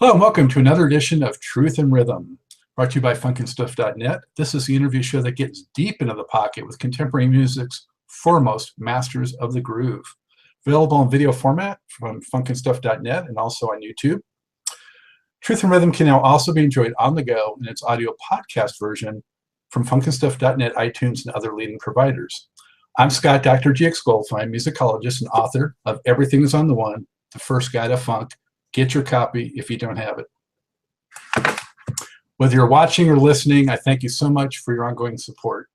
Hello and welcome to another edition of Truth and Rhythm, brought to you by funkinstuff.net. This is the interview show that gets deep into the pocket with contemporary music's foremost masters of the groove. Available in video format from funkinstuff.net and also on YouTube. Truth and Rhythm can now also be enjoyed on the go in its audio podcast version from funkinstuff.net, iTunes, and other leading providers. I'm Scott, Dr. GX Goldfine, musicologist and author of Everything is on the One, the First Guide to Funk. Get your copy if you don't have it. Whether you're watching or listening, I thank you so much for your ongoing support.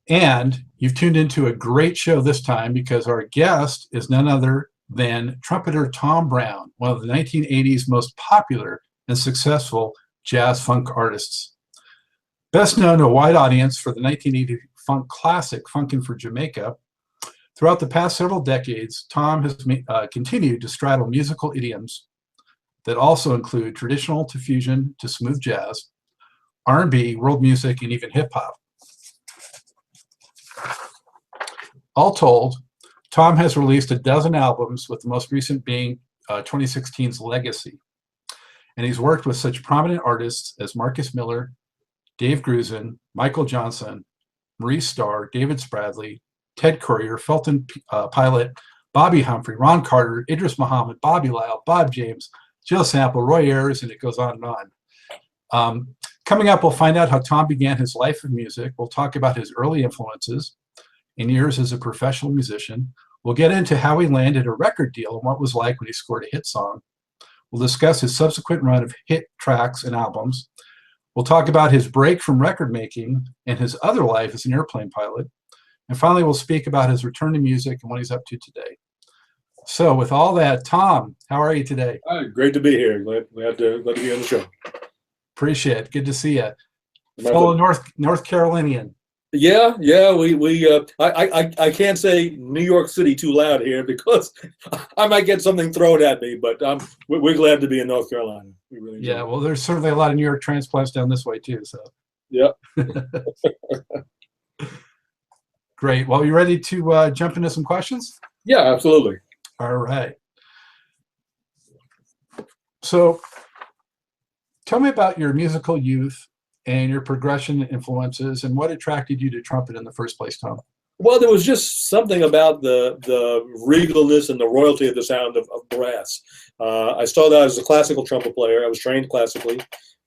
And you've tuned into a great show this time because our guest is none other than Trumpeter Tom Browne, one of the 1980s most popular and successful jazz funk artists. Best known to a wide audience for the 1980 funk classic Funkin for Jamaica, throughout the past several decades, Tom has continued to straddle musical idioms that also include traditional to fusion to smooth jazz, R&B, world music, and even hip-hop. All told, Tom has released a dozen albums, with the most recent being 2016's Legacy. And he's worked with such prominent artists as Marcus Miller, Dave Grusin, Michael Jonzun Maurice Starr, David Spradley, Ted Currier, Felton Pilot, Bobbi Humphrey, Ron Carter, Idris Muhammad, Bobby Lyle, Bob James, Jill Sample, Roy Ayers, and it goes on and on. Coming up, we'll find out how Tom began his life of music. We'll talk about his early influences and years as a professional musician. We'll get into how he landed a record deal and what it was like when he scored a hit song. We'll discuss his subsequent run of hit tracks and albums. We'll talk about his break from record making and his other life as an airplane pilot. And finally, we'll speak about his return to music and what he's up to today. So with all that, Tom, how are you today? Great to be here. Glad to be on the show. Appreciate it. Good to see you. Fellow North Carolinian. Yeah. I can't say New York City too loud here because I might get something thrown at me. But we're glad to be in North Carolina. We really yeah. Well, there's certainly a lot of New York transplants down this way too. So. Yeah. Great. Well, you ready to jump into some questions? Yeah, absolutely. All right. So tell me about your musical youth and your progression influences and what attracted you to trumpet in the first place, Tom. Well, there was just something about the regalness and the royalty of the sound of brass. I started out as a classical trumpet player. I was trained classically.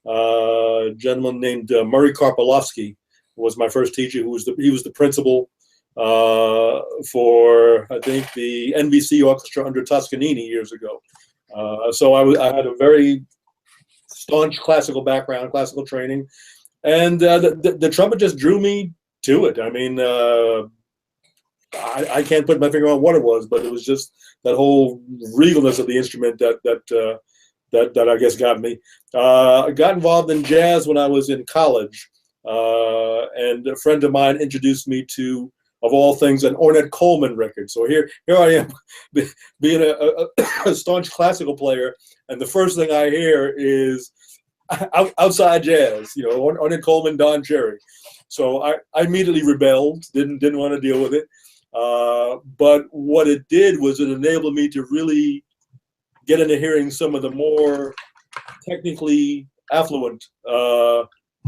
A gentleman named Murray Karpolowski was my first teacher. He was the principal for, I think, the NBC orchestra under Toscanini years ago. So I had a very staunch classical background, classical training, and the trumpet just drew me to it. I mean, I can't put my finger on what it was, but it was just that whole regalness of the instrument that I guess got me. I got involved in jazz when I was in college, and a friend of mine introduced me to, of all things, an Ornette Coleman record. So here I am, being a staunch classical player, and the first thing I hear is outside jazz. You know, Ornette Coleman, Don Cherry. So I immediately rebelled. Didn't want to deal with it. But what it did was it enabled me to really get into hearing some of the more technically affluent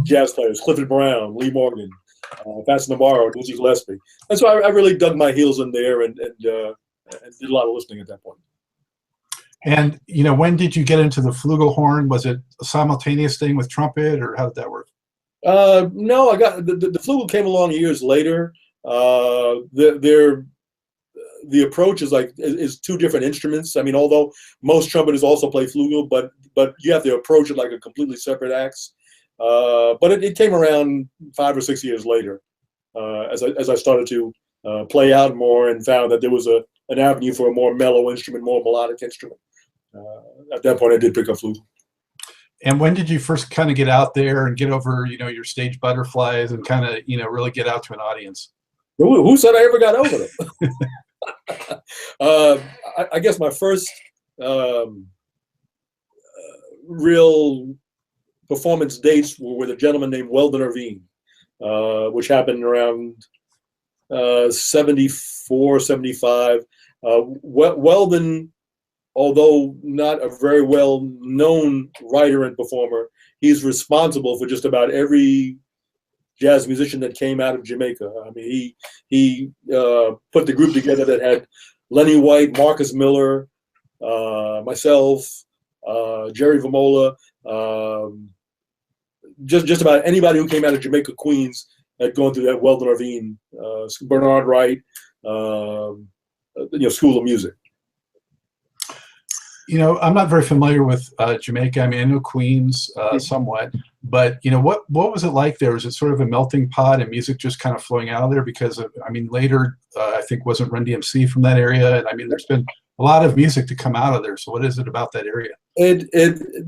jazz players: Clifford Brown, Lee Morgan, Fats Navarro, Dizzy Gillespie. And so I really dug my heels in there and did a lot of listening at that point. And, you know, when did you get into the flugelhorn? Was it a simultaneous thing with trumpet, or how did that work? No, I got the flugel came along years later. The approach is two different instruments. I mean, although most trumpeters also play flugel, but you have to approach it like a completely separate axe. But it came around 5 or 6 years later, as I started to play out more and found that there was an avenue for a more mellow instrument, more melodic instrument. At that point, I did pick up flugel. And when did you first kind of get out there and get over, you know, your stage butterflies and kind of, you know, really get out to an audience? Who said I ever got over them? I guess my first real performance dates were with a gentleman named Weldon Irvine, which happened around 74, 75. Weldon although not a very well-known writer and performer, he's responsible for just about every jazz musician that came out of Jamaica. I mean, he put the group together that had Lenny White, Marcus Miller, myself, Jerry Vamola, just about anybody who came out of Jamaica, Queens, had gone through that Weldon Ravine, Bernard Wright, School of Music. You know, I'm not very familiar with Jamaica. I mean, I know Queens somewhat, but you know, what was it like there? Was it sort of a melting pot and music just kind of flowing out of there? Because I mean, later I think wasn't Run DMC from that area, and I mean, there's been a lot of music to come out of there. So, what is it about that area?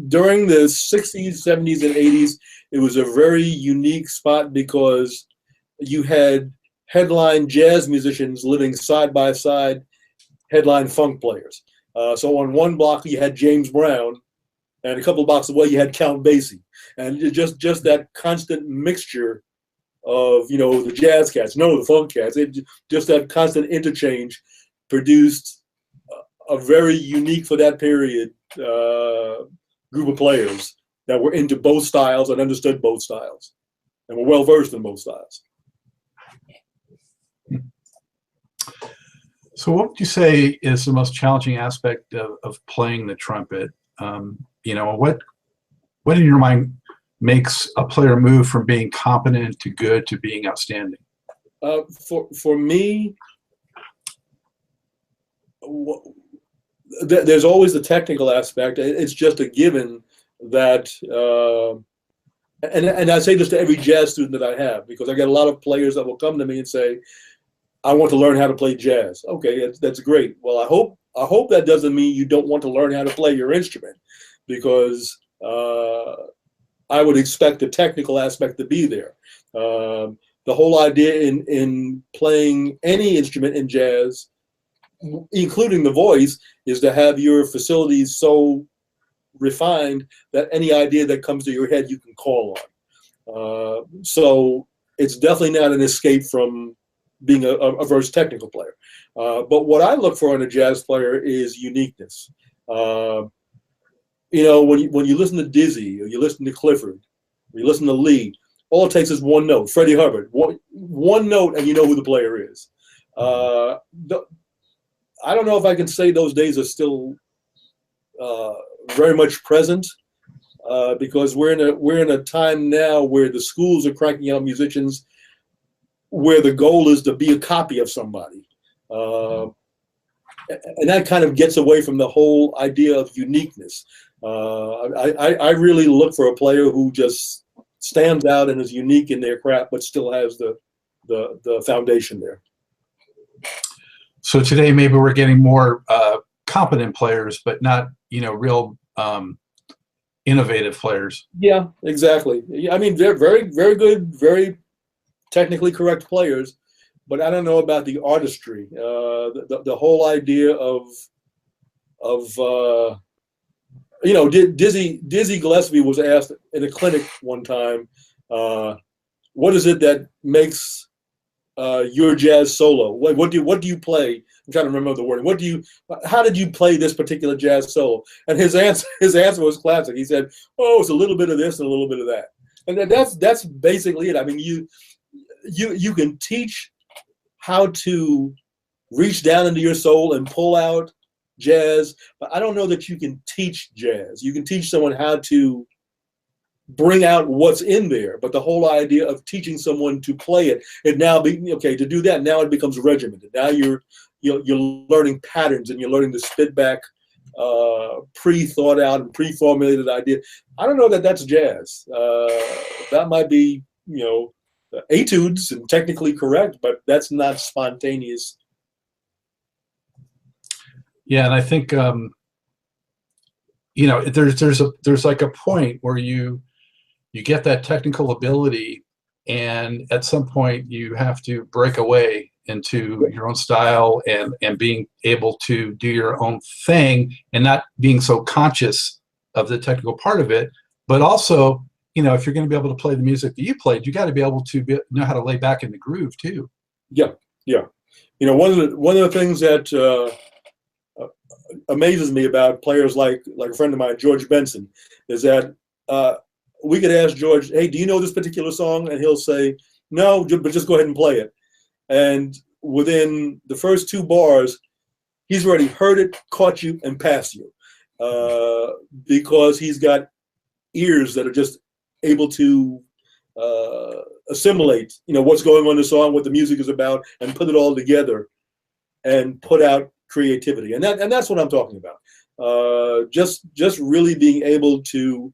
During the 60s, 70s, and 80s, it was a very unique spot because you had headline jazz musicians living side by side, headline funk players. So on one block you had James Brown, and a couple of blocks away you had Count Basie, and just that constant mixture of the jazz cats, the funk cats. Just that constant interchange produced a very unique for that period group of players that were into both styles and understood both styles, and were well versed in both styles. So what would you say is the most challenging aspect of playing the trumpet? What in your mind makes a player move from being competent to good to being outstanding? For me, there's always the technical aspect. It's just a given that, and I say this to every jazz student that I have, because I get a lot of players that will come to me and say, I want to learn how to play jazz. Okay, that's great. Well, I hope that doesn't mean you don't want to learn how to play your instrument, because I would expect the technical aspect to be there. The whole idea in playing any instrument in jazz, including the voice, is to have your facilities so refined that any idea that comes to your head you can call on. So it's definitely not an escape from being a verse technical player. But what I look for in a jazz player is uniqueness. When you listen to Dizzy, or you listen to Clifford, or you listen to Lee, all it takes is one note. Freddie Hubbard, one note, and you know who the player is. I don't know if I can say those days are still very much present, because we're in a time now where the schools are cranking out musicians where the goal is to be a copy of somebody. And that kind of gets away from the whole idea of uniqueness. I really look for a player who just stands out and is unique in their craft, but still has the foundation there. So today maybe we're getting more competent players, but not real innovative players. Yeah, exactly. I mean, they're very, very good, very technically correct players, but I don't know about the artistry. The whole idea of Dizzy Gillespie was asked in a clinic one time, what is it that makes your jazz solo? What do you play? I'm trying to remember the wording. How did you play this particular jazz solo? And his answer was classic. He said, "Oh, it's a little bit of this and a little bit of that." And that's basically it. I mean, you can teach how to reach down into your soul and pull out jazz, but I don't know that you can teach jazz. You can teach someone how to bring out what's in there, but the whole idea of teaching someone to play it now to do that, now it becomes regimented. Now you're learning patterns, and you're learning to spit back pre-thought out and pre-formulated idea. I don't know that that's jazz. That might be etudes and technically correct, but that's not spontaneous. Yeah, and I think there's like a point where you get that technical ability, and at some point you have to break away into your own style and being able to do your own thing, and not being so conscious of the technical part of it, but also if you're going to be able to play the music that you played, you got to be able to know how to lay back in the groove too. Yeah. One of the things that amazes me about players like a friend of mine, George Benson, is that we could ask George, hey, do you know this particular song? And he'll say, no, but just go ahead and play it. And within the first 2 bars, he's already heard it, caught you, and passed you, because he's got ears that are just able to assimilate, what's going on in the song, what the music is about, and put it all together and put out creativity. And that's what I'm talking about. Just really being able to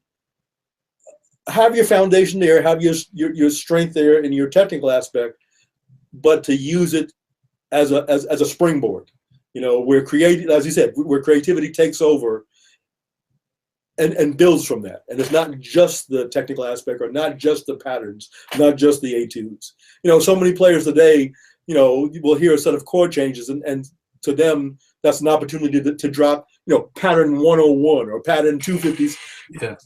have your foundation there, have your strength there in your technical aspect, but to use it as a springboard. Where as you said, where creativity takes over and builds from that. And it's not just the technical aspect, or not just the patterns, not just the etudes. So many players today, will hear a set of chord changes, and to them, that's an opportunity to drop, pattern 101 or pattern 250s. Yeah.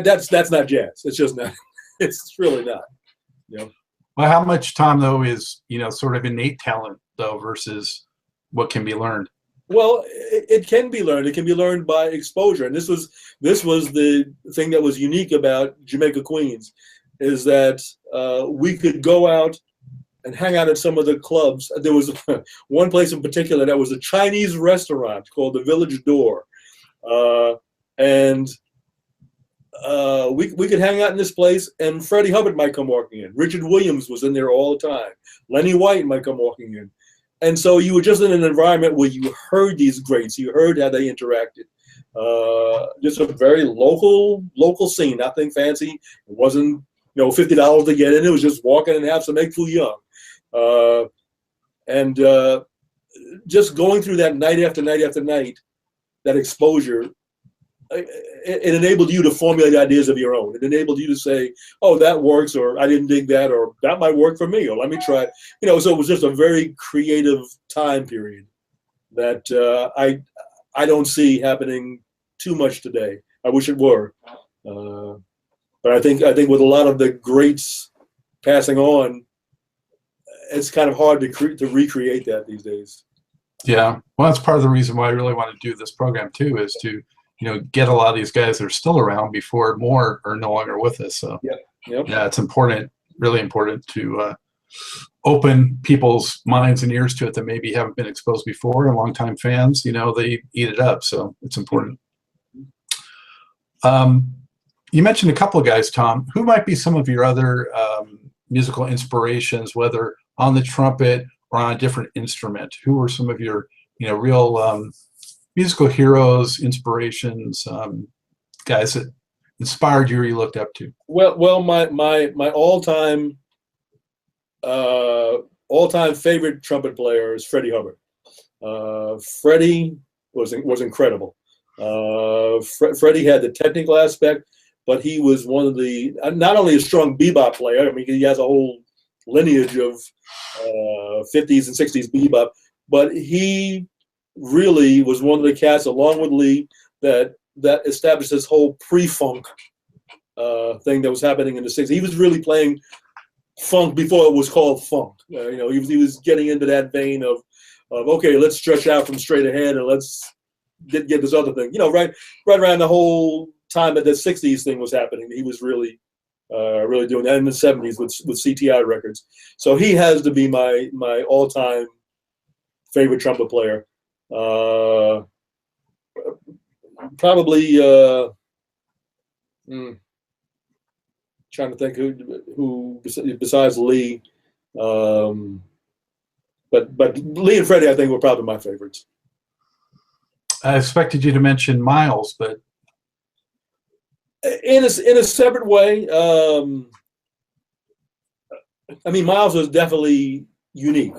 That's not jazz. It's just not. It's really not. Well, how much, Tom, though, is sort of innate talent, though, versus what can be learned? Well, it can be learned. It can be learned by exposure, and this was the thing that was unique about Jamaica, Queens, is that we could go out and hang out at some of the clubs. There was one place in particular that was a Chinese restaurant called the Village Door, and we could hang out in this place, and Freddie Hubbard might come walking in. Richard Williams was in there all the time. Lenny White might come walking in. And so you were just in an environment where you heard these greats. You heard how they interacted. Just a very local scene, nothing fancy. It wasn't, $50 to get in. It was just walking and have some egg foo young. And just going through that night after night after night, that exposure, it enabled you to formulate ideas of your own. It enabled you to say, oh, that works, or I didn't dig that, or that might work for me, or let me try it. So it was just a very creative time period that I don't see happening too much today. I wish it were. But I think with a lot of the greats passing on, it's kind of hard to recreate that these days. Yeah. Well, that's part of the reason why I really want to do this program, too, is to get a lot of these guys that are still around before more are no longer with us. So yeah, it's important, really important to open people's minds and ears to it that maybe haven't been exposed before. And longtime fans, they eat it up. So it's important. You mentioned a couple of guys, Tom. Who might be some of your other musical inspirations, whether on the trumpet or on a different instrument? Who are some of your, real musical heroes, inspirations, guys that inspired you or you looked up to? Well, my all-time favorite trumpet player is Freddie Hubbard. Freddie was incredible. Freddie had the technical aspect, but he was one of the, not only a strong bebop player. I mean, he has a whole lineage of 50s and 60s bebop, but he really was one of the cats, along with Lee, that established this whole pre-funk thing that was happening in the 60s. He was really playing funk before it was called funk. He was getting into that vein of okay, let's stretch out from straight ahead and let's get this other thing. Right around the whole time that the 60s thing was happening, he was really doing that, in the 70s with CTI records. So he has to be my all-time favorite trumpet player. Probably trying to think who besides Lee, but Lee and Freddie, I think, were probably my favorites. I expected you to mention Miles, but in a separate way. I mean, Miles was definitely unique.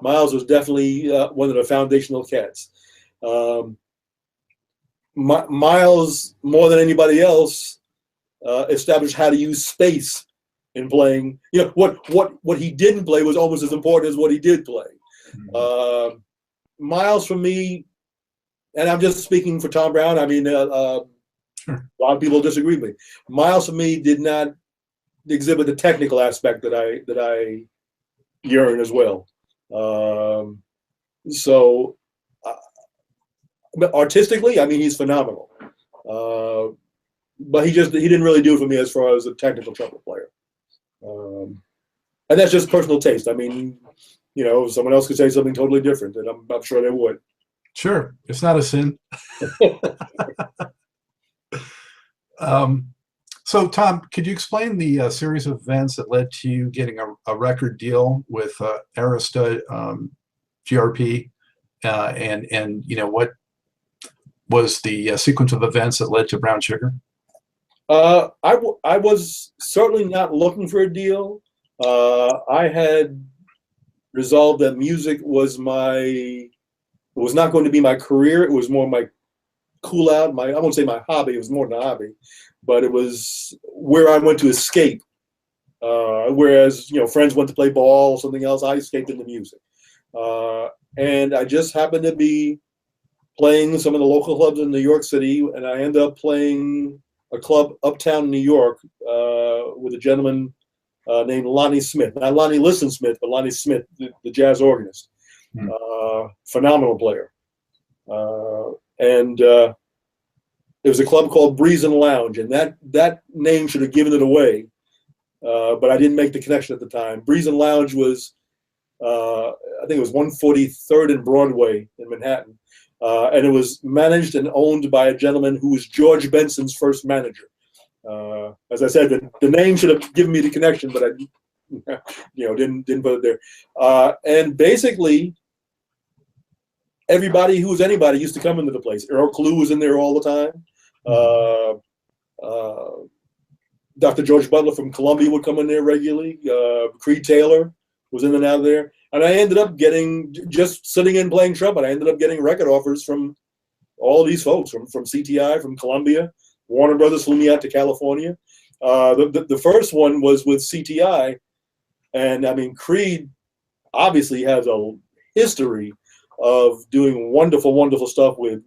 Miles was definitely one of the foundational cats. Miles, more than anybody else, established how to use space in playing. What he didn't play was almost as important as what he did play. Mm-hmm. Miles, for me, and I'm just speaking for Tom Browne. I mean, sure. A lot of people disagree with me. Miles, for me, did not exhibit the technical aspect that I yearn as well. So But artistically, I mean, he's phenomenal. But he didn't really do it for me as far as a technical trumpet player. And that's just personal taste. I mean, you know, someone else could say something totally different, and I'm sure they would. Sure, it's not a sin. So, Tom, could you explain the series of events that led to you getting a record deal with Arista GRP, and you know, what was the sequence of events that led to Brown Sugar? I was certainly not looking for a deal. I had resolved that music was not going to be my career. It was more my cool out. I won't say my hobby. It was more than a hobby, but it was where I went to escape. Whereas, you know, friends went to play ball or something else, I escaped into music. And I just happened to be playing some of the local clubs in New York City, and I ended up playing a club uptown New York with a gentleman named Lonnie Smith. Not Lonnie Liston Smith, but Lonnie Smith, the jazz organist. Phenomenal player. And there was a club called Breeze and Lounge, and that name should have given it away, but I didn't make the connection at the time. Breeze and Lounge was, I think it was 143rd and Broadway in Manhattan, and it was managed and owned by a gentleman who was George Benson's first manager. As I said, the name should have given me the connection, but I, you know, didn't put it there. And basically, everybody who was anybody used to come into the place. Earl Clue was in there all the time. Dr. George Butler from Columbia would come in there regularly. Creed Taylor was in and out of there. And I ended up getting, just sitting in playing trumpet, I ended up getting record offers from all these folks, from CTI, from Columbia. Warner Brothers flew me out to California. The first one was with CTI. And I mean, Creed obviously has a history of doing wonderful, wonderful stuff with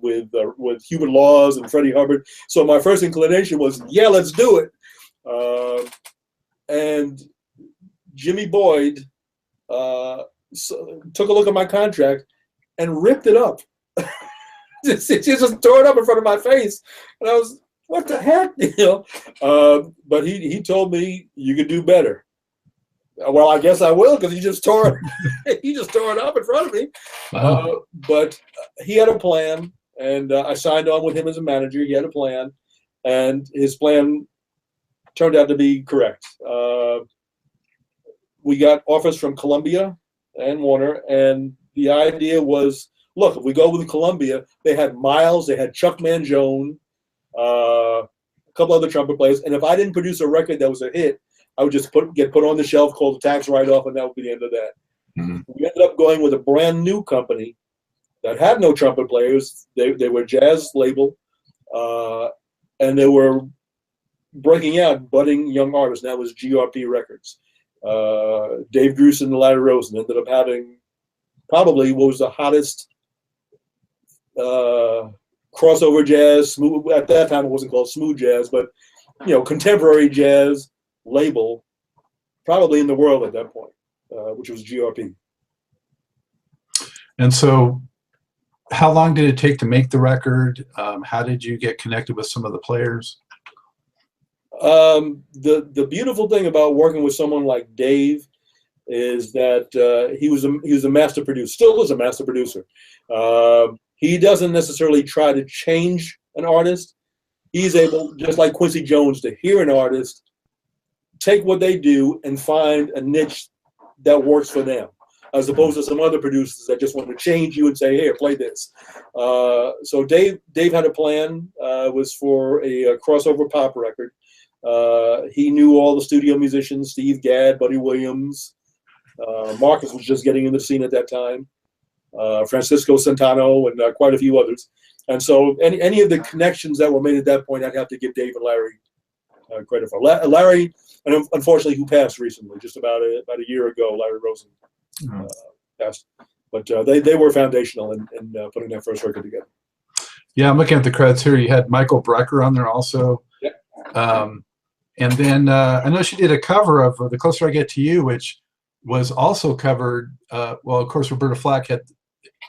Hubert Laws and Freddie Hubbard. So my first inclination was, yeah, let's do it. And Jimmy Boyd took a look at my contract and ripped it up. She just tore it up in front of my face, and I was, what the heck, you know? But he told me, you could do better. Well, I guess I will, because he just tore it up in front of me. Wow. But he had a plan, and I signed on with him as a manager. He had a plan, and his plan turned out to be correct. We got offers from Columbia and Warner, and the idea was, look, if we go with Columbia, they had Miles, they had Chuck Mangione, a couple other trumpet players, and if I didn't produce a record that was a hit, I would just get put on the shelf, called the tax write-off, and that would be the end of that. Mm-hmm. We ended up going with a brand new company that had no trumpet players. They were a jazz label, and they were breaking out budding young artists. And that was GRP Records. Dave Grusin and Larry Rosen ended up having probably what was the hottest crossover jazz. Smooth, at that time, it wasn't called smooth jazz, but you know, contemporary jazz label probably in the world at that point, which was GRP. And so how long did it take to make the record? How did you get connected with some of the players? The beautiful thing about working with someone like Dave is that he was a master producer, still is a master producer. He doesn't necessarily try to change an artist. He's able, just like Quincy Jones, to hear an artist, take what they do, and find a niche that works for them, as opposed to some other producers that just want to change you and say, here, play this. So Dave had a plan. Was for a crossover pop record. He knew all the studio musicians, Steve Gadd, Buddy Williams. Marcus was just getting into the scene at that time. Francisco Centano, and quite a few others. And so any of the connections that were made at that point, I'd have to give Dave and Larry credit for. Larry, and unfortunately, who passed recently, just about a year ago, Larry Rosen passed. But they were foundational in putting that first record together. Yeah, I'm looking at the credits here. You had Michael Brecker on there also. Yeah. And then I know she did a cover of The Closer I Get to You, which was also covered. Well, of course, Roberta Flack had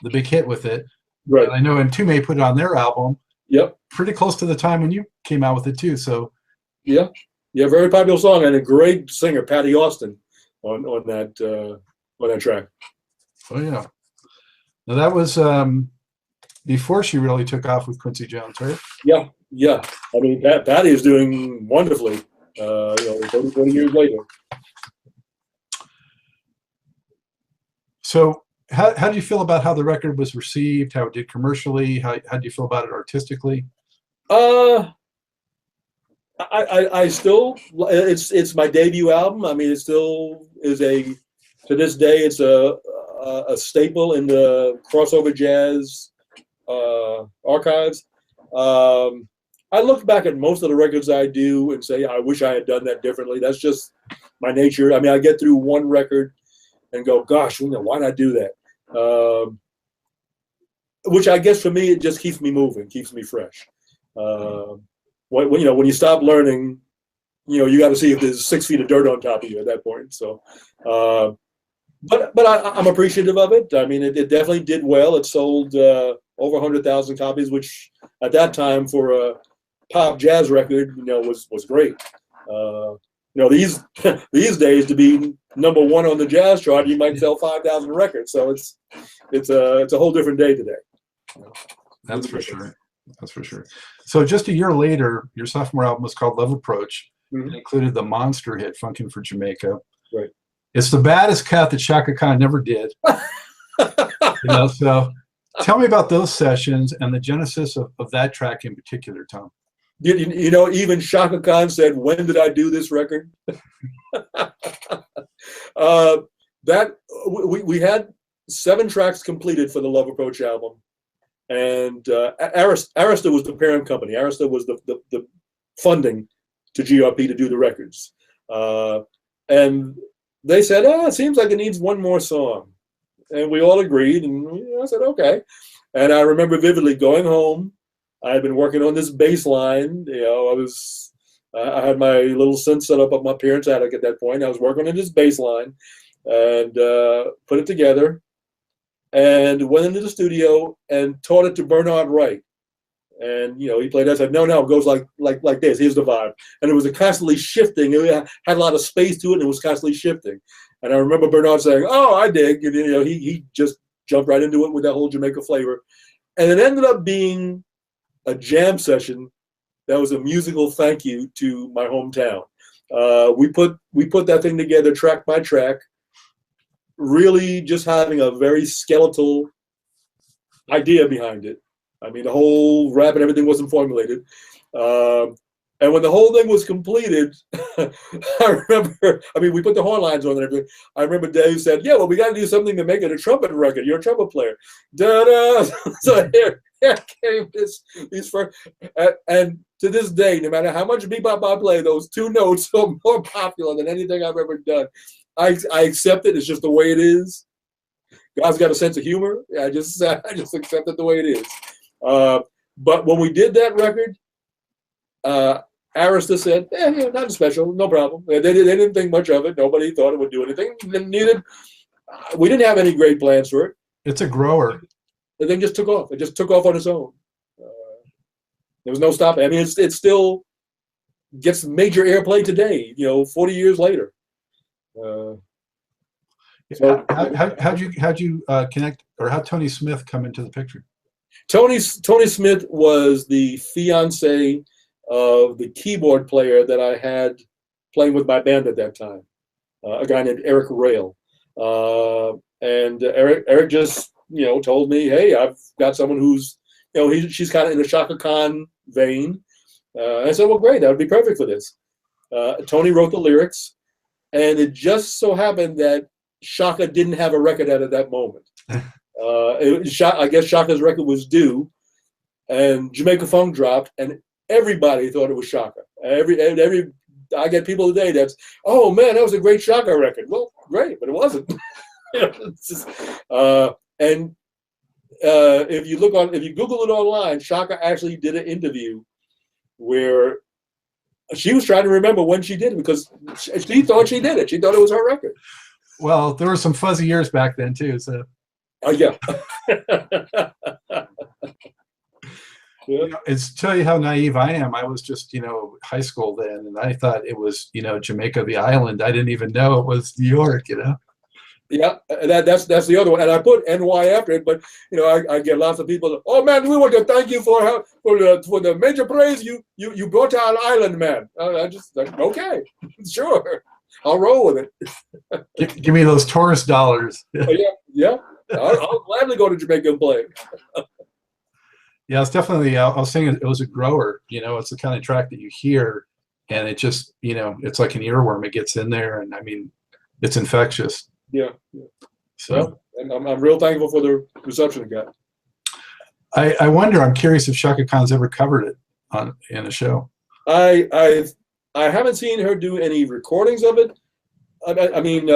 the big hit with it. Right. And I know Entombed put it on their album. Yep. Pretty close to the time when you came out with it too. So yeah, very popular song and a great singer, Patty Austin, on that track. Oh yeah. Now that was before she really took off with Quincy Jones, right? Yeah. I mean, Patty is doing wonderfully. 30 years later. So how do you feel about how the record was received, how it did commercially? How do you feel about it artistically? I still, it's my debut album. I mean, it still is to this day, it's a staple in the crossover jazz archives. I look back at most of the records I do and say, I wish I had done that differently. That's just my nature. I mean, I get through one record and go, gosh, why did I do that? Which I guess for me, it just keeps me moving, keeps me fresh. When you stop learning, you got to see if there's 6 feet of dirt on top of you at that point. So, but I'm appreciative of it. I mean, it definitely did well. It sold over 100,000 copies, which at that time for a pop jazz record, was great. These these days to be #1 on the jazz chart, you might sell 5,000 records. So it's a whole different day today. That's for sure. That's for sure. So just a year later, your sophomore album was called Love Approach. Mm-hmm. It included the monster hit Funkin' for Jamaica. Right. It's the baddest cut that Chaka Khan never did. So tell me about those sessions and the genesis of that track in particular, Tom. Even Chaka Khan said, "When did I do this record?" We had 7 tracks completed for the Love Approach album, and Arista was the parent company. Arista was the funding to GRP to do the records, and they said, "It seems like it needs one more song," and we all agreed, and I said, "Okay." And I remember vividly going home. I had been working on this bass line. I had my little synth set up at my parents' attic at that point. I was working on this bass line and put it together and went into the studio and taught it to Bernard Wright. And, he played that. I said, no, it goes like this. Here's the vibe. And it was constantly shifting. It had a lot of space to it, and it was constantly shifting. And I remember Bernard saying, "Oh, I dig." And, he just jumped right into it with that whole Jamaica flavor. And it ended up being a jam session that was a musical thank you to my hometown. We put that thing together track by track, really just having a very skeletal idea behind it. I mean, the whole rap and everything wasn't formulated. And when the whole thing was completed, I remember, we put the horn lines on and everything. I remember Dave said, "Yeah, well, we got to do something to make it a trumpet record. You're a trumpet player." Da-da. So here came these first, and to this day, no matter how much bebop I play, those 2 notes are more popular than anything I've ever done. I accept it. It's just the way it is. God's got a sense of humor. I just accept it the way it is. But when we did that record, Arista said, "Nothing special, no problem." They didn't think much of it. Nobody thought it would do anything. We didn't have any great plans for it. It's a grower. The thing just took off. It just took off on its own. There was no stopping. It still gets major airplay today, 40 years later. How'd you connect, or how'd Tony Smith come into the picture? Tony Smith was the fiance of the keyboard player that I had playing with my band at that time, a guy named Eric Rail. And Eric just, told me, "Hey, I've got someone who's, she's kind of in the Chaka Khan vein." And I said, "Well, great, that would be perfect for this." Tony wrote the lyrics, and it just so happened that Chaka didn't have a record out at that moment. I guess Chaka's record was due, and Jamaica Funk dropped, and everybody thought it was Chaka. I get people today that's, "Oh man, that was a great Chaka record." Well, great, but it wasn't. If you Google it online, Chaka actually did an interview where she was trying to remember when she did it because she thought she did it. She thought it was her record. Well, there were some fuzzy years back then too. So Yeah. You know, it's tell you how naive I am. I was just, high school then, and I thought it was, Jamaica, the island. I didn't even know it was New York, Yeah, that's the other one, and I put NY after it. But I get lots of people. Oh man, we want to thank you for the major praise you brought to our island, man. I just like, okay, sure, I'll roll with it. Give me those tourist dollars. Yeah, I'll gladly go to Jamaica and play. Yeah, it's definitely. I was saying it was a grower. It's the kind of track that you hear, and it just, it's like an earworm. It gets in there, and I mean, it's infectious. Yeah. So, well, and I'm real thankful for the reception it got. I wonder. I'm curious if Chaka Khan's ever covered it in a show. I haven't seen her do any recordings of it. I mean,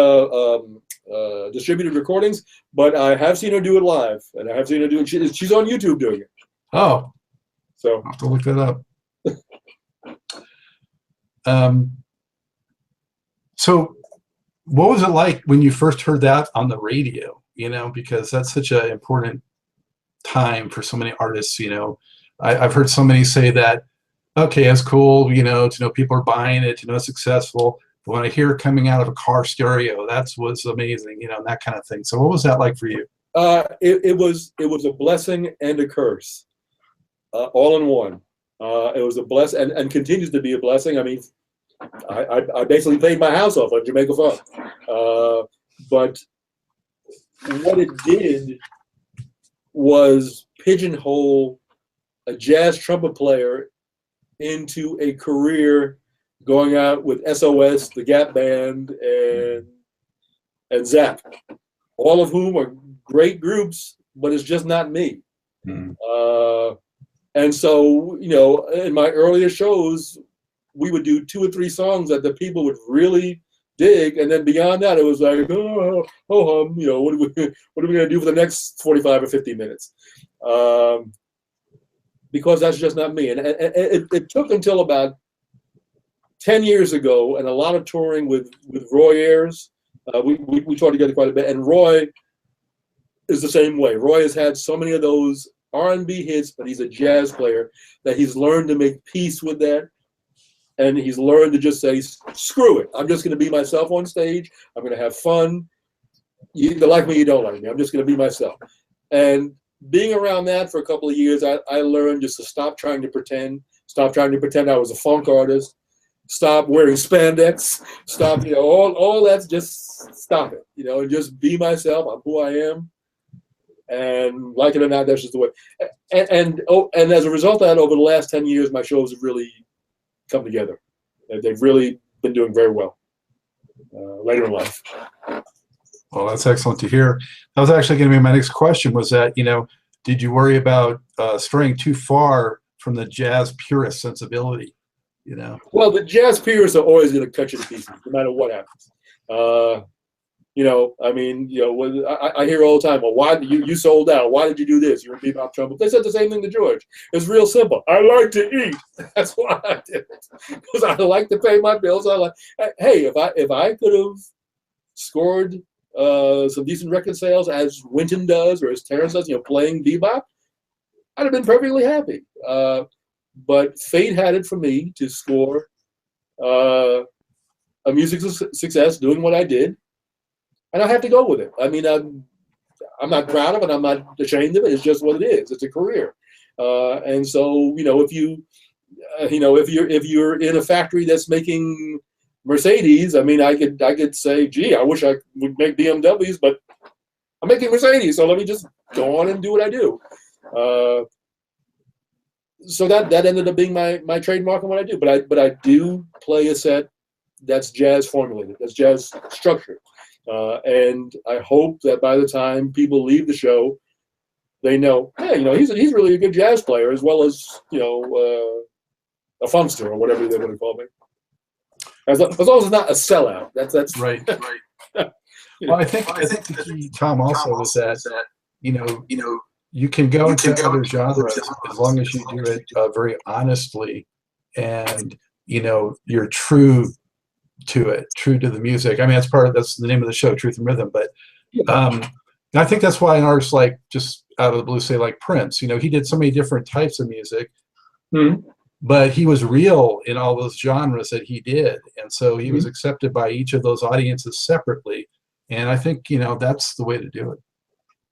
distributed recordings, but I have seen her do it live, and I have seen her do it. She's on YouTube doing it. Oh, so I'll have to look that up. So what was it like when you first heard that on the radio? Because that's such an important time for so many artists. I've heard so many say that, okay, it's cool, to know people are buying it, it's successful. But when I hear it coming out of a car stereo, that's what's amazing, and that kind of thing. So what was that like for you? It was a blessing and a curse, all in one. It was a blessing and continues to be a blessing. I mean, I basically paid my house off on Jamaica Funk. But what it did was pigeonhole a jazz trumpet player into a career going out with SOS, the Gap Band, and Zap, all of whom are great groups, but it's just not me. And so, in my earlier shows, we would do 2 or 3 songs that the people would really dig, and then beyond that, it was like, what are we going to do for the next 45 or 50 minutes? Because that's just not me. And it took until about 10 years ago, and a lot of touring with Roy Ayers. We toured together quite a bit, and Roy is the same way. Roy has had so many of those R&B hits, but he's a jazz player, that he's learned to make peace with that. And he's learned to just say, screw it. I'm just going to be myself on stage. I'm going to have fun. You either like me, you don't like me. I'm just going to be myself. And being around that for a couple of years, I learned just to stop trying to pretend. Stop trying to pretend I was a funk artist. Stop wearing spandex. Stop, all that's just stop it. And just be myself. I'm who I am. And like it or not, that's just the way. And as a result of that, over the last 10 years, my shows have really come together. They've really been doing very well later in life. Well, that's excellent to hear. That was actually going to be my next question, was that, did you worry about straying too far from the jazz purist sensibility? Well, the jazz purists are always going to cut you to pieces, no matter what happens. I hear all the time, well, why you sold out? Why did you do this? You're in bebop trouble. They said the same thing to George. It's real simple. I like to eat. That's why I did it. Because I like to pay my bills. Hey, if I could have scored some decent record sales as Wynton does or as Terrence does, playing bebop, I'd have been perfectly happy. But fate had it for me to score a music success doing what I did. And I have to go with it. I mean, I'm not proud of it. I'm not ashamed of it. It's just what it is. It's a career. And so, if you're in a factory that's making Mercedes, I mean, I could say, gee, I wish I would make BMWs, but I'm making Mercedes, so let me just go on and do what I do. So that ended up being my trademark and what I do. But I do play a set that's jazz formulated, that's jazz structured. And I hope that by the time people leave the show, they know, hey, he's really a good jazz player, as well as a funkster or whatever they want to call me. As long as it's not a sellout. That's right. Well, I think the key, Tom, also was that you can go into other genres as long as you do it very honestly, and you're true to it, true to the music. I mean, that's the name of the show, Truth and Rhythm. But And I think that's why an artist like, just out of the blue, say like Prince, you know, he did so many different types of music, but he was real in all those genres that he did. And so he was accepted by each of those audiences separately. And I think, you know, that's the way to do it.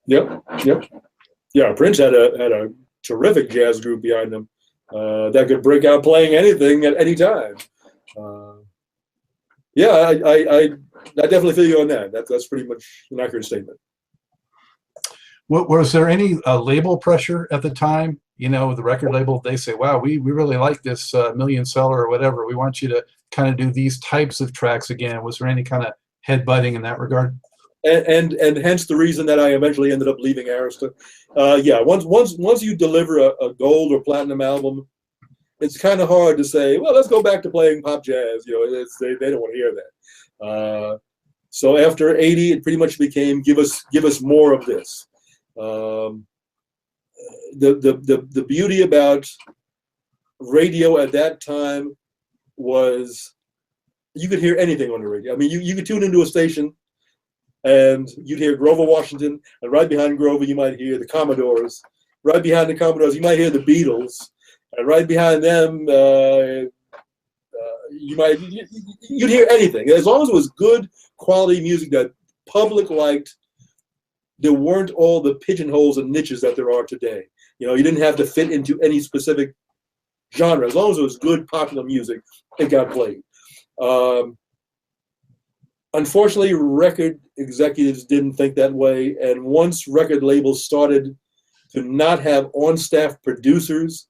Yep. Yeah, Prince had a terrific jazz group behind him that could break out playing anything at any time. Yeah, I definitely feel you on that. That's pretty much an accurate statement. Was there any label pressure at the time? You know, the record label, they say, wow, we really like this million seller or whatever. We want you to kind of do these types of tracks again. Was there any kind of headbutting in that regard? And hence the reason that I eventually ended up leaving Arista. Yeah, once you deliver a gold or platinum album, it's kind of hard to say, well, let's go back to playing pop jazz. You know, they don't want to hear that. So after 80, it pretty much became give us more of this. The beauty about radio at that time was you could hear anything on the radio. I mean, you could tune into a station and you'd hear Grover Washington, and right behind Grover you might hear the Commodores. Right behind the Commodores you might hear the Beatles, and right behind them you'd hear anything. As long as it was good quality music that public liked, there weren't all the pigeonholes and niches that there are today. You know, you didn't have to fit into any specific genre. As long as it was good popular music, it got played. Unfortunately, record executives didn't think that way, and once record labels started to not have on-staff producers,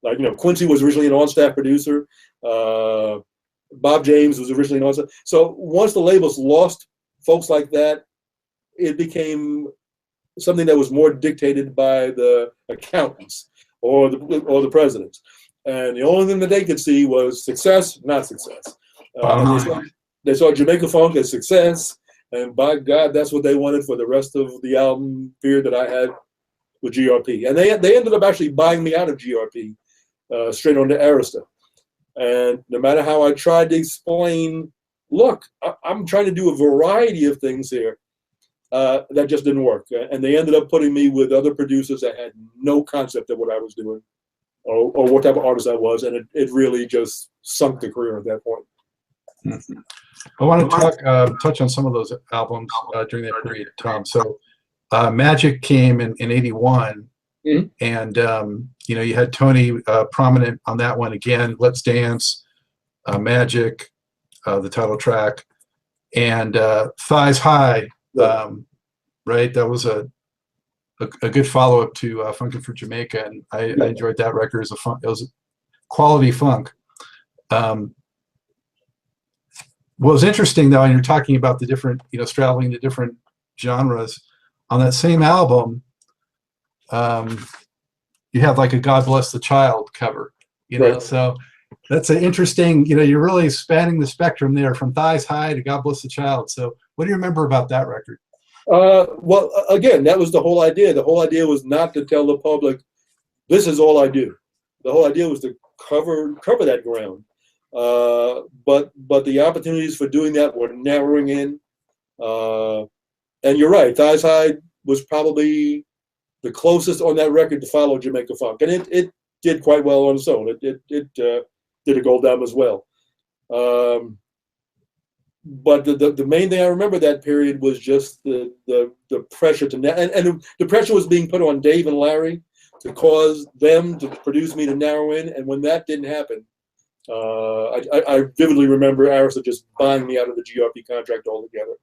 like, you know, Quincy was originally an on-staff producer, Bob James was originally an on-staff. So once the labels lost folks like that, it became something that was more dictated by the accountants or the presidents, and the only thing that they could see was success, not success. They saw Jamaica Funk as success, and by God, that's what they wanted for the rest of the album period that I had with GRP. And they ended up actually buying me out of GRP straight on to Arista. And no matter how I tried to explain, look, I'm trying to do a variety of things here, that just didn't work. And they ended up putting me with other producers that had no concept of what I was doing or what type of artist I was, and it really just sunk the career at that point. I want to touch on some of those albums during that period, Tom. So Magic came in 81, and you know, you had Tony prominent on that one again. Let's Dance, Magic, the title track, and Thighs High, right? That was a good follow-up to Funkin' for Jamaica, and I enjoyed that record. It was a quality funk. What was interesting, though, and you're talking about the different, you know, straddling the different genres, on that same album, you have like a God Bless the Child cover, you know, so that's an interesting, you know, you're really spanning the spectrum there from Thighs High to God Bless the Child. So what do you remember about that record? Well, again, that was the whole idea. The whole idea was not to tell the public, this is all I do. The whole idea was to cover that ground. But the opportunities for doing that were narrowing in. And you're right, Thighs High was probably the closest on that record to follow Jamaica Funk. And it did quite well on its own. It did a gold album as well. But the main thing I remember that period was just the pressure to, and the pressure was being put on Dave and Larry to cause them to produce me to narrow in. And when that didn't happen, I vividly remember Arista just buying me out of the GRP contract altogether,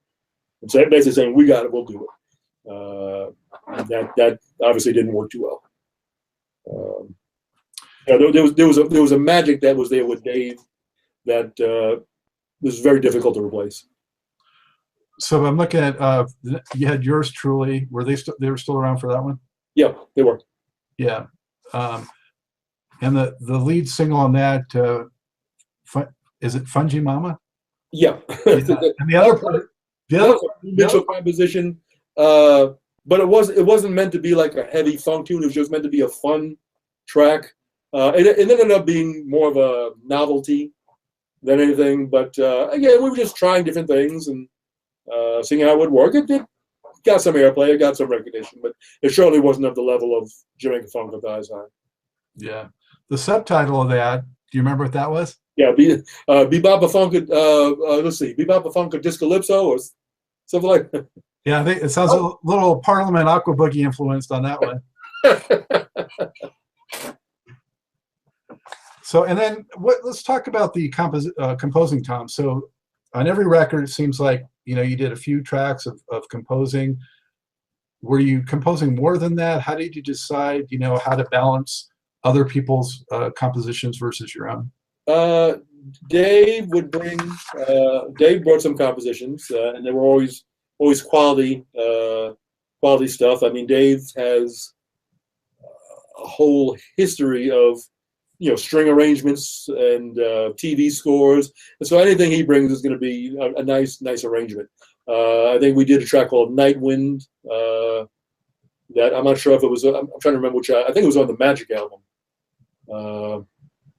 and so basically saying, "We got it, we'll do it." That obviously didn't work too well. There was a magic that was there with Dave that was very difficult to replace. So I'm looking at you had Yours Truly. Were they were still around for that one? Yeah, they were. Yeah. And the lead single on that, is it Fungi Mama? Yeah. And the other part, initial composition, but it wasn't meant to be like a heavy funk tune. It was just meant to be a fun track. It ended up being more of a novelty than anything. But again, we were just trying different things and seeing how it would work. It got some airplay, it got some recognition, but it surely wasn't of the level of Jamaica Funk with Eyes High. Yeah. The subtitle of that, do you remember what that was? Yeah, Bebop Funka, let's see, Bebop Funka Discalypso or something like that. Yeah, I think it sounds a little Parliament Aqua Boogie influenced on that one. So, and then let's talk about the composing, Tom. So on every record, it seems like, you know, you did a few tracks of composing. Were you composing more than that? How did you decide, you know, how to balance other people's compositions versus your own? Dave brought some compositions, and they were always quality stuff. I mean, Dave has a whole history of, you know, string arrangements and TV scores, and so anything he brings is going to be a nice arrangement. I think we did a track called Night Wind that I'm not sure if it was. I'm trying to remember which. I think it was on the Magic album.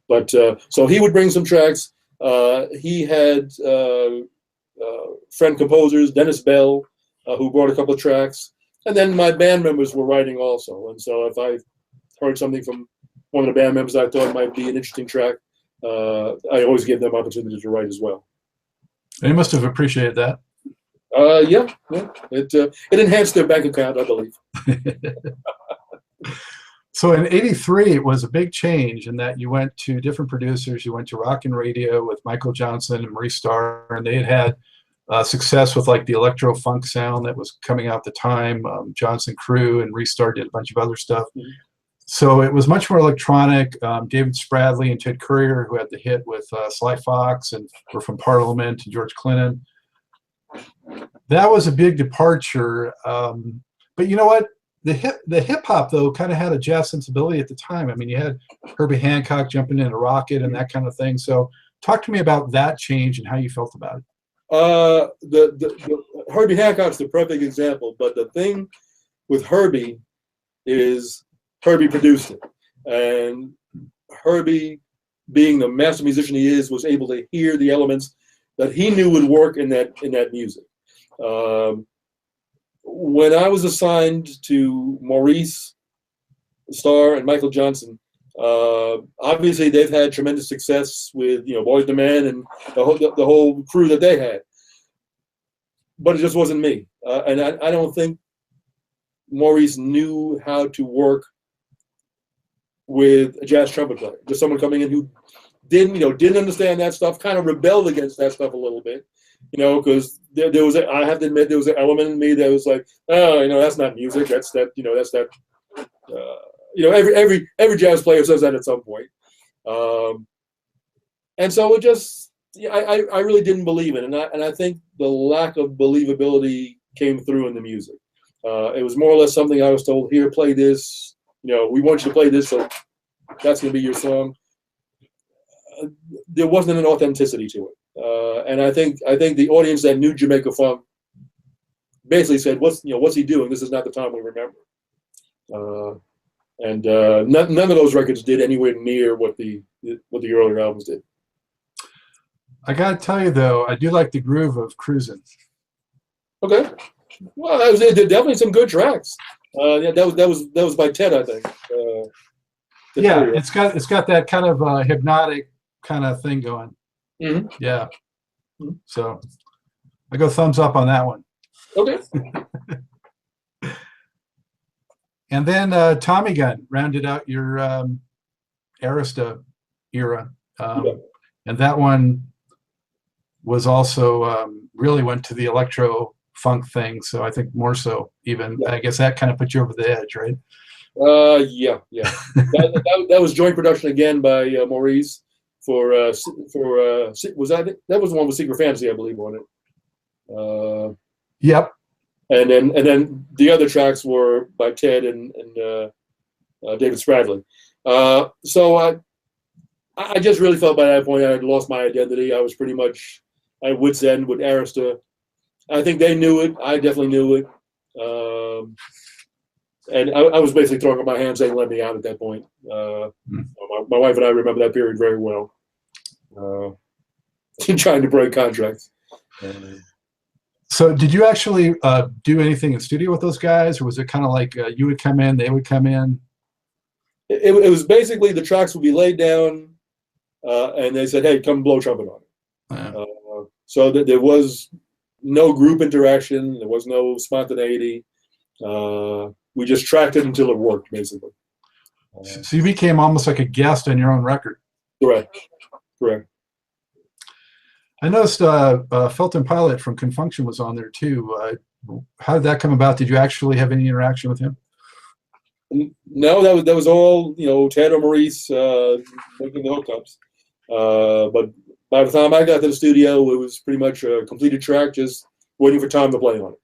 But so he would bring some tracks. He had friend composers, Dennis Bell, who brought a couple of tracks, and then my band members were writing also. And so if I heard something from one of the band members I thought might be an interesting track, I always give them opportunity to write as well. They must have appreciated that. Yeah. It enhanced their bank account, I believe. So in '83, it was a big change in that you went to different producers. You went to Rockin' Radio with Michael Jonzun and Maurice Starr, and they had success with like the electro funk sound that was coming out at the time. Jonzun Crew and Maurice Starr did a bunch of other stuff. Mm-hmm. So it was much more electronic. David Spradley and Ted Currier, who had the hit with Sly Fox and were from Parliament, and George Clinton. That was a big departure. But you know what? The hip hop though kind of had a jazz sensibility at the time. I mean, you had Herbie Hancock jumping in a rocket and that kind of thing. So talk to me about that change and how you felt about it. The Herbie Hancock's the perfect example, but the thing with Herbie is Herbie produced it, and Herbie, being the master musician he is, was able to hear the elements that he knew would work in that music. When I was assigned to Maurice Starr and Michael Jonzun, obviously they've had tremendous success with, you know, Boyz II Men and the whole crew that they had, but it just wasn't me. And I don't think Maurice knew how to work with a jazz trumpet player, just someone coming in who didn't understand that stuff, kind of rebelled against that stuff a little bit. You know, because there was I have to admit, there was an element in me that was like, oh, you know, that's not music. That's that. You know, every jazz player says that at some point. And so it just, I really didn't believe it, and I think the lack of believability came through in the music. It was more or less something I was told, here, play this. You know, we want you to play this, so that's going to be your song. There wasn't an authenticity to it. And I think the audience that knew Jamaica Funk basically said, "What's he doing? This is not the time we remember." And none of those records did anywhere near what the earlier albums did. I gotta tell you though, I do like the groove of Cruisin'. Okay, well, there definitely some good tracks. Yeah, that was by Ted, I think. Yeah, it's got that kind of hypnotic kind of thing going. Mm-hmm. Yeah. So I go thumbs up on that one. Okay. And then Tommy Gun rounded out your Arista era. Yeah. And that one was also really went to the electro funk thing. So I think more so even, yeah. I guess that kind of put you over the edge, right? Yeah. that was joint production again by Maurice. Was that was the one with Secret Fantasy, I believe, on it. Yep. And then the other tracks were by Ted and David Spradley. So I just really felt by that point I had lost my identity. I was pretty much at wit's end with Arista. I think they knew it. I definitely knew it. And I was basically throwing up my hands saying, "Let me out" at that point. My wife and I remember that period very well. Trying to break contracts. So did you actually do anything in studio with those guys, or was it kind of like you would come in, they would come in? It was basically the tracks would be laid down, and they said, "Hey, come blow trumpet on it." Uh, So that there was no group interaction, there was no spontaneity. We just tracked it until it worked, basically. so you became almost like a guest on your own record. Correct. Correct. I noticed Felton Pilot from Confunction was on there too. How did that come about? Did you actually have any interaction with him? No, that was all, you know, Ted or Maurice making the hookups. But by the time I got to the studio, it was pretty much a completed track, just waiting for Tom to play on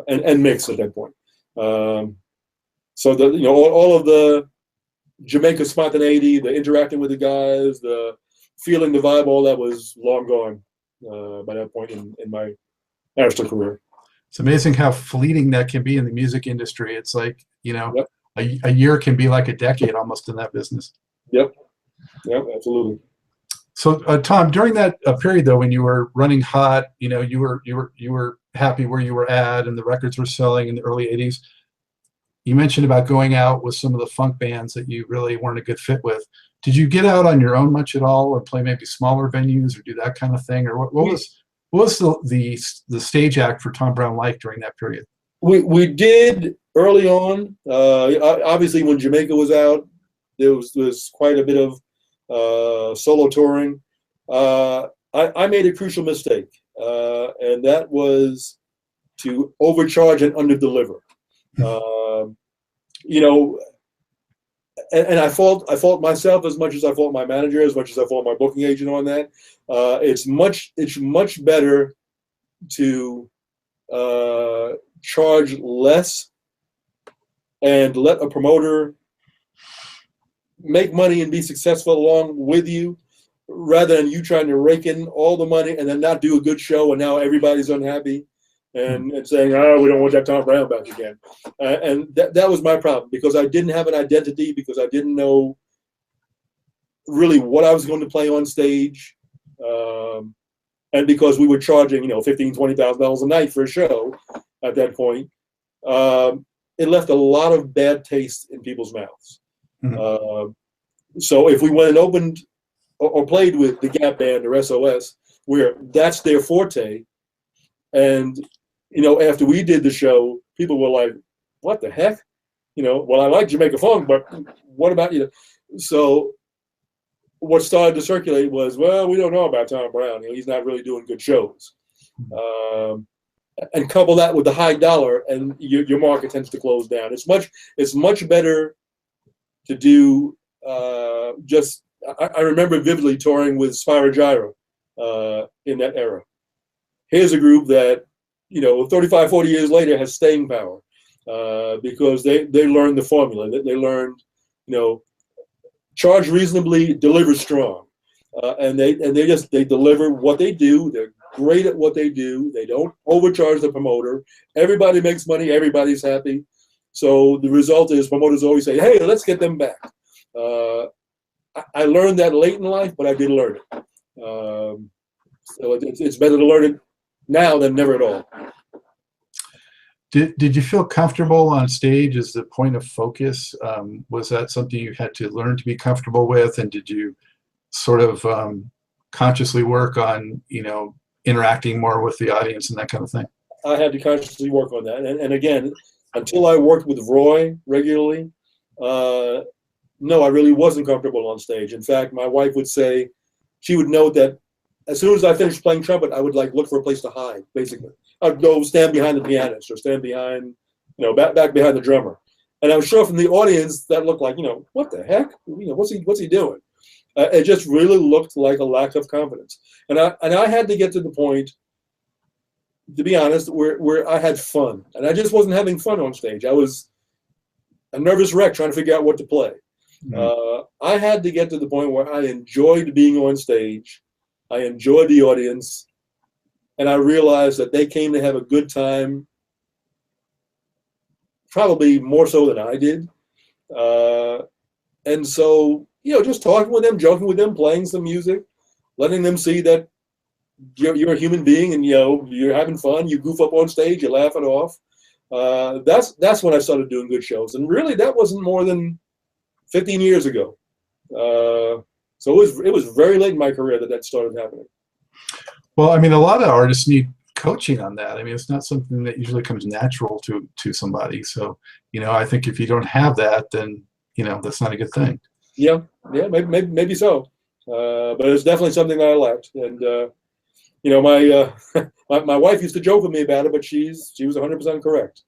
it and mix at that point. So the, you know, all of the Jamaica spontaneity, the interacting with the guys, the feeling the vibe, all that was long gone by that point in my after career. It's amazing how fleeting that can be in the music industry. It's like, you know, Yep. a year can be like a decade almost in that business. Yep. Yep. Absolutely. So Tom, during that period though, when you were running hot, you know, you were happy where you were at, and the records were selling in the early '80s. You mentioned about going out with some of the funk bands that you really weren't a good fit with. Did you get out on your own much at all, or play maybe smaller venues, or do that kind of thing, or what was the stage act for Tom Browne like during that period? We did early on. Obviously, when Jamaica was out, there was quite a bit of solo touring. I made a crucial mistake, and that was to overcharge and underdeliver. You know, and I fault myself as much as I fault my manager, as much as I fault my booking agent on that. It's much better to charge less and let a promoter make money and be successful along with you, rather than you trying to rake in all the money and then not do a good show, and now everybody's unhappy and saying, "Oh, we don't want that Tom Browne back again." And that was my problem, because I didn't have an identity, because I didn't know really what I was going to play on stage, and because we were charging, you know, $15,000, $20,000 a night for a show at that point. It left a lot of bad taste in people's mouths. Mm-hmm. So if we went and opened or played with the Gap Band or SOS, where that's their forte, and you know, after we did the show, people were like, "What the heck?" You know, well, I like Jamaica Funk, but what about you? So what started to circulate was, well, we don't know about Tom Browne. You know, he's not really doing good shows. And couple that with the high dollar, and your market tends to close down. It's much better to do just. I remember vividly touring with Spyro Gyra in that era. Here's a group that, you know, 35, 40 years later has staying power because they learned the formula. They learned, you know, charge reasonably, deliver strong, and they deliver what they do. They're great at what they do. They don't overcharge the promoter. Everybody makes money. Everybody's happy. So the result is promoters always say, "Hey, let's get them back." I learned that late in life, but I did learn it. So it's better to learn it now than never at all. Did you feel comfortable on stage as the point of focus? Was that something you had to learn to be comfortable with? And did you sort of consciously work on, you know, interacting more with the audience and that kind of thing? I had to consciously work on that. And again, until I worked with Roy regularly, no, I really wasn't comfortable on stage. In fact, my wife would say, she would note that as soon as I finished playing trumpet, I would like look for a place to hide, basically. I'd go stand behind the pianist or stand behind, you know, back behind the drummer. And I'm sure from the audience that looked like, you know, what the heck? You know, what's he doing? It just really looked like a lack of confidence. And I had to get to the point, to be honest, where I had fun. And I just wasn't having fun on stage. I was a nervous wreck trying to figure out what to play. Mm-hmm. I had to get to the point where I enjoyed being on stage. I enjoyed the audience. And I realized that they came to have a good time, probably more so than I did. And so, you know, just talking with them, joking with them, playing some music, letting them see that you're a human being, and you're having fun. You goof up on stage, you laugh it off. That's when I started doing good shows, and really that wasn't more than 15 years ago. So it was very late in my career that started happening. Well, I mean, a lot of artists need coaching on that. I mean, it's not something that usually comes natural to somebody. So, I think if you don't have that, then that's not a good thing. Yeah, maybe so. But it's definitely something that I lacked. And my wife used to joke with me about it, but she was 100% correct.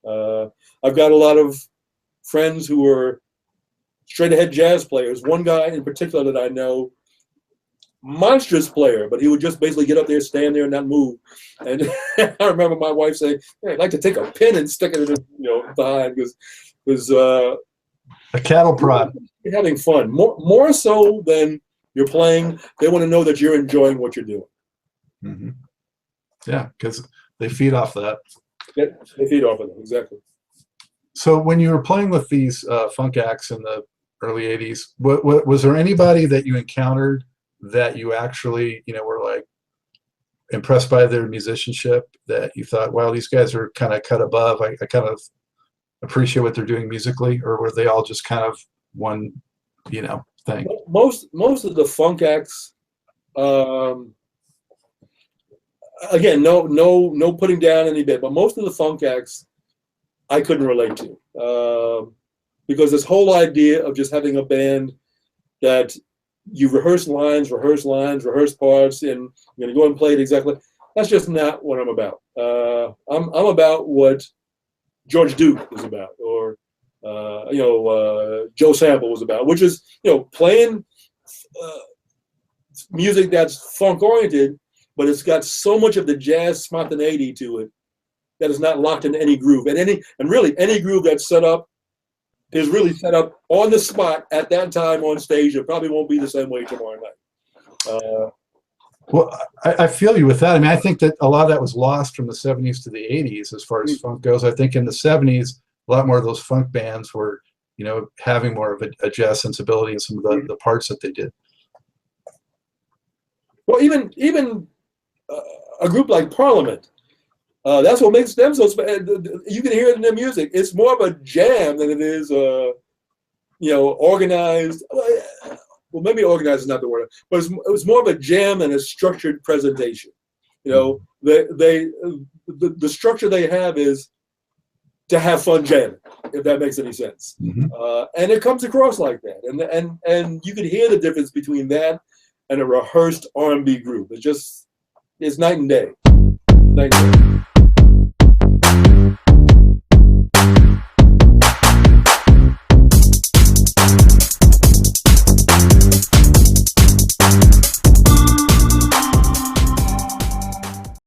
I've got a lot of friends who are straight ahead jazz players. One guy in particular that I know, monstrous player, but he would just basically get up there, stand there, and not move. And I remember my wife saying, "Hey, I'd like to take a pin and stick it in his, behind," because a cattle prod. You're having fun more so than you're playing. They want to know that you're enjoying what you're doing. Mm-hmm. Yeah, because they feed off that. Yeah, they feed off of it, exactly. So when you were playing with these funk acts in the early 80s, was there anybody that you encountered that you actually, were like impressed by their musicianship, that you thought, wow, these guys are kind of cut above, I kind of appreciate what they're doing musically? Or were they all just kind of one, thing? Most of the funk acts, again, no putting down any bit, but most of the funk acts I couldn't relate to, because this whole idea of just having a band that you rehearse lines, rehearse parts, and you're going to go and play it exactly. That's just not what I'm about. I'm about what George Duke was about, or Joe Sample was about, which is playing music that's funk oriented, but it's got so much of the jazz spontaneity to it that is not locked into any groove, and really any groove that's set up is really set up on the spot at that time on stage. It probably won't be the same way tomorrow night. Well, I feel you with that. I mean, I think that a lot of that was lost from the 70s to the 80s as far as funk goes. I think in the 70s, a lot more of those funk bands were, having more of a jazz sensibility in some of the parts that they did. Well, even a group like Parliament, that's what makes them so special. You can hear it in their music. It's more of a jam than it is, organized. Well, maybe organized is not the word, but it was more of a jam and a structured presentation. The structure they have is to have fun jamming, if that makes any sense. Mm-hmm. And it comes across like that, and you can hear the difference between that and a rehearsed R&B group. It's night and day. Night and day.